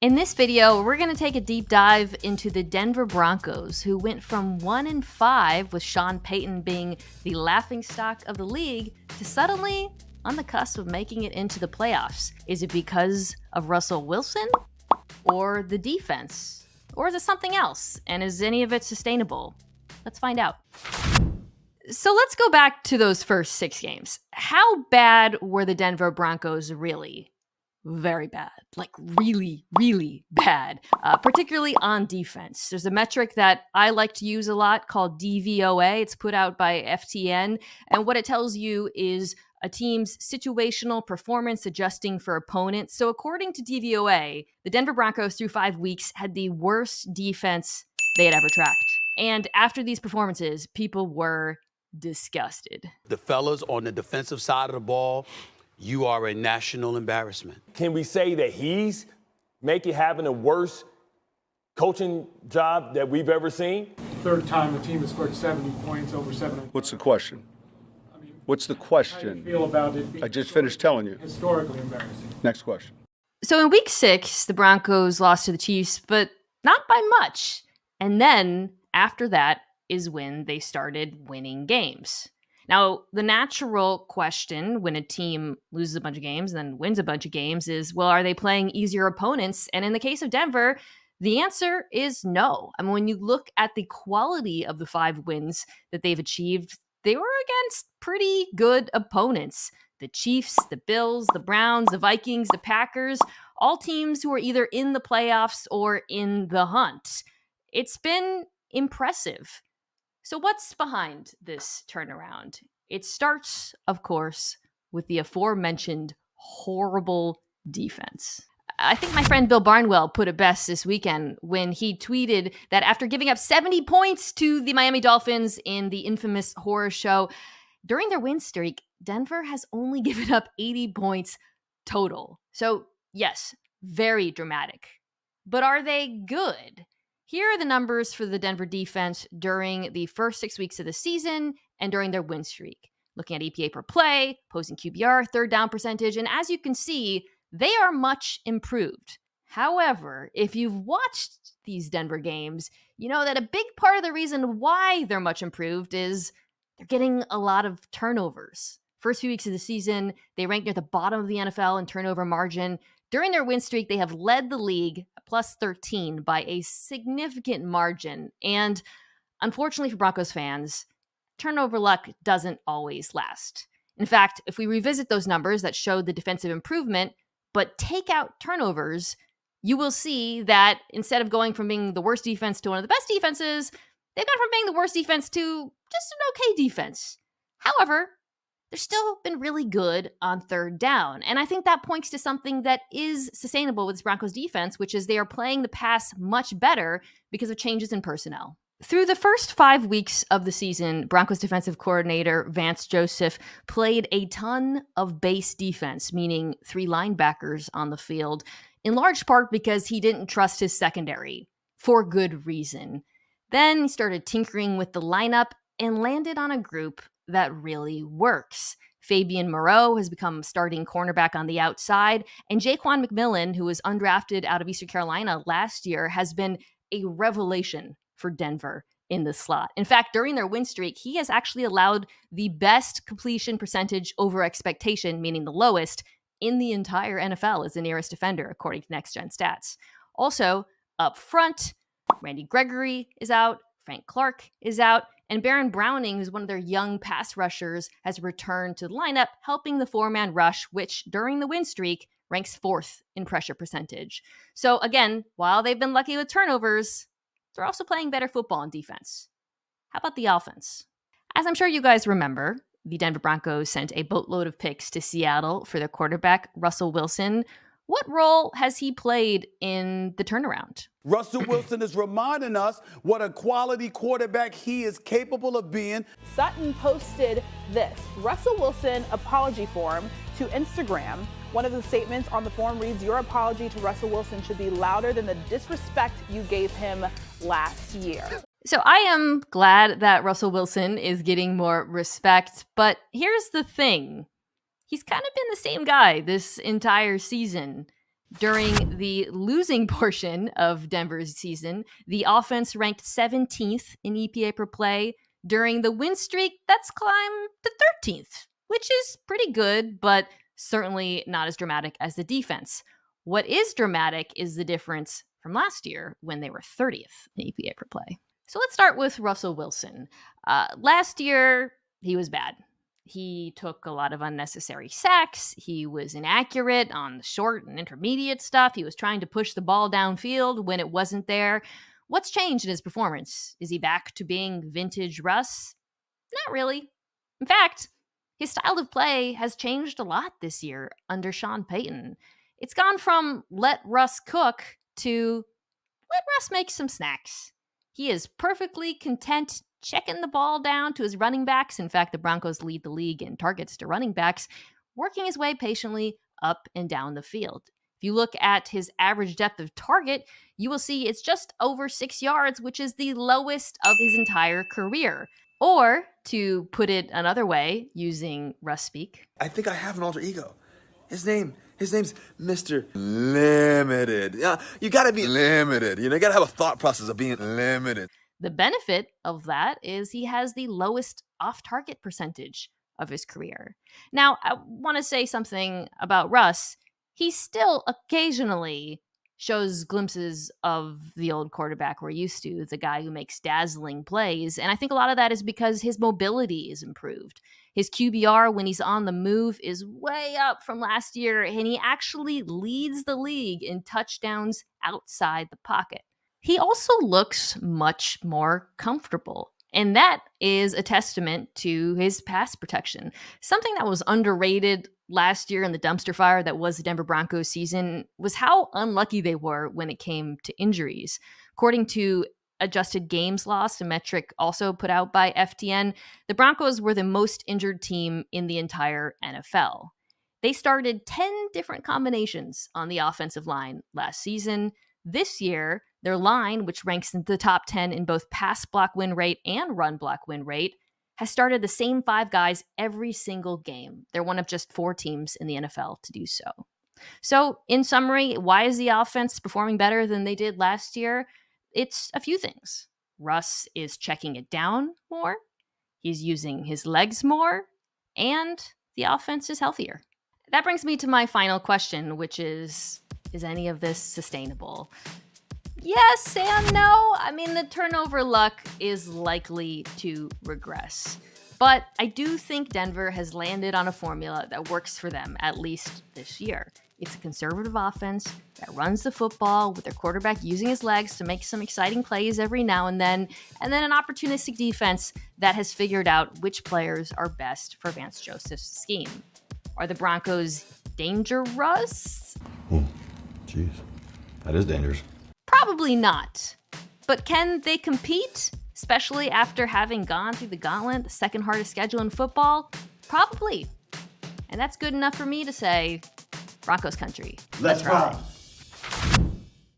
In this video, we're going to take a deep dive into the Denver Broncos, who went from 1-5 with Sean Payton being the laughingstock of the league to suddenly on the cusp of making it into the playoffs. Is it because of Russell Wilson or the defense? Or is it something else? And is any of it sustainable? Let's find out. So let's go back to those first 6 games. How bad were the Denver Broncos really? Very bad, like really, really bad, particularly on defense. There's a metric that I like to use a lot called DVOA. It's put out by FTN. And what it tells you is a team's situational performance adjusting for opponents. So according to DVOA, the Denver Broncos through 5 weeks had the worst defense they had ever tracked. And after these performances, people were disgusted. The fellas on the defensive side of the ball, you are a national embarrassment. Can we say that he's having the worst coaching job that we've ever seen? Third time the team has scored 70 points, over 7. What's the question? What's the question? How do you feel about it being I just finished telling you. Historically embarrassing. Next question. So in week 6, the Broncos lost to the Chiefs, but not by much. And then after that is when they started winning games. Now, the natural question when a team loses a bunch of games and then wins a bunch of games is, well, are they playing easier opponents? And in the case of Denver, the answer is no. I mean, when you look at the quality of the 5 wins that they've achieved, they were against pretty good opponents. The Chiefs, the Bills, the Browns, the Vikings, the Packers, all teams who are either in the playoffs or in the hunt. It's been impressive. So what's behind this turnaround? It starts, of course, with the aforementioned horrible defense. I think my friend Bill Barnwell put it best this weekend when he tweeted that after giving up 70 points to the Miami Dolphins in the infamous horror show, during their win streak, Denver has only given up 80 points total. So yes, very dramatic. But are they good? Here are the numbers for the Denver defense during the first 6 weeks of the season and during their win streak. Looking at EPA per play, opposing QBR, third down percentage, and as you can see, they are much improved. However, if you've watched these Denver games, you know that a big part of the reason why they're much improved is they're getting a lot of turnovers. First few weeks of the season, they ranked near the bottom of the NFL in turnover margin. During their win streak, they have led the league plus 13 by a significant margin. And unfortunately for Broncos fans, turnover luck doesn't always last. In fact, if we revisit those numbers that showed the defensive improvement, but take out turnovers, you will see that instead of going from being the worst defense to one of the best defenses, they've gone from being the worst defense to just an okay defense. However, they've still been really good on third down. And I think that points to something that is sustainable with this Broncos defense, which is they are playing the pass much better because of changes in personnel. Through the first 5 weeks of the season, Broncos defensive coordinator Vance Joseph played a ton of base defense, meaning 3 linebackers on the field, in large part because he didn't trust his secondary, for good reason. Then he started tinkering with the lineup and landed on a group that really works. Fabian Moreau has become starting cornerback on the outside, and Jaquan McMillan, who was undrafted out of Eastern Carolina last year, has been a revelation for Denver in the slot. In fact, during their win streak, he has actually allowed the best completion percentage over expectation, meaning the lowest, in the entire NFL as the nearest defender, according to Next Gen Stats. Also, up front, Randy Gregory is out, Frank Clark is out, and Baron Browning, who's one of their young pass rushers, has returned to the lineup, helping the 4-man rush, which during the win streak ranks 4th in pressure percentage. So again, while they've been lucky with turnovers, they're also playing better football on defense. How about the offense? As I'm sure you guys remember, the Denver Broncos sent a boatload of picks to Seattle for their quarterback, Russell Wilson. What role has he played in the turnaround? Russell Wilson is reminding us what a quality quarterback he is capable of being. Sutton posted this Russell Wilson apology form to Instagram. One of the statements on the form reads, "Your apology to Russell Wilson should be louder than the disrespect you gave him last year." So I am glad that Russell Wilson is getting more respect, but here's the thing. He's kind of been the same guy this entire season. During the losing portion of Denver's season, the offense ranked 17th in EPA per play. During the win streak, that's climbed to 13th, which is pretty good, but certainly not as dramatic as the defense. What is dramatic is the difference from last year when they were 30th in EPA per play. So let's start with Russell Wilson. Last year, he was bad. He took a lot of unnecessary sacks. He was inaccurate on the short and intermediate stuff. He was trying to push the ball downfield when it wasn't there. What's changed in his performance? Is he back to being vintage Russ? Not really. In fact, his style of play has changed a lot this year under Sean Payton. It's gone from let Russ cook to let Russ make some snacks. He is perfectly content checking the ball down to his running backs. In fact, the Broncos lead the league in targets to running backs, working his way patiently up and down the field. If you look at his average depth of target, you will see it's just over 6 yards, which is the lowest of his entire career. Or, to put it another way, using Russ speak, I think I have an alter ego. His name's Mr. Limited. Yeah, you gotta be limited. You gotta have a thought process of being limited. The benefit of that is he has the lowest off-target percentage of his career. Now, I want to say something about Russ. He still occasionally shows glimpses of the old quarterback we're used to, the guy who makes dazzling plays. And I think a lot of that is because his mobility is improved. His QBR when he's on the move is way up from last year, and he actually leads the league in touchdowns outside the pocket. He also looks much more comfortable, and that is a testament to his pass protection. Something that was underrated last year in the dumpster fire that was the Denver Broncos season was how unlucky they were when it came to injuries. According to adjusted games lost, a metric also put out by FTN, the Broncos were the most injured team in the entire NFL. They started 10 different combinations on the offensive line last season. This year, their line, which ranks in the top 10 in both pass block win rate and run block win rate, has started the same 5 guys every single game. They're one of just 4 teams in the NFL to do so. So, in summary, why is the offense performing better than they did last year? It's a few things. Russ is checking it down more, he's using his legs more, and the offense is healthier. That brings me to my final question, which is any of this sustainable? Yes and no. I mean, the turnover luck is likely to regress. But I do think Denver has landed on a formula that works for them, at least this year. It's a conservative offense that runs the football with their quarterback using his legs to make some exciting plays every now and then an opportunistic defense that has figured out which players are best for Vance Joseph's scheme. Are the Broncos dangerous? Jeez, that is dangerous. Probably not. But can they compete, especially after having gone through the gauntlet, the second hardest schedule in football? Probably. And that's good enough for me to say, Broncos country. Let's ride.